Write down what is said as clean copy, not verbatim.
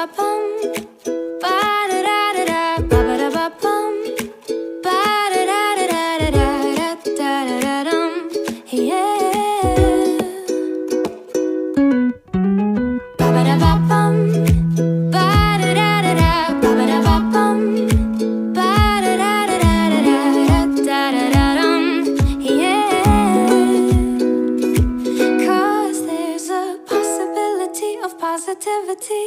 Ba-ba-da-ba-bum, ba-da-da-da-da, ba-ba-da-ba-bum, ba-da-da-da-da-da-da-da-da-dum, yeah. Ba-ba-da-ba-bum, ba-da-da-da-da, ba-ba-da-ba-bum, ba-da-da-da-da-da-da-da-da-dum, yeah. 'Cause there's a possibility of positivity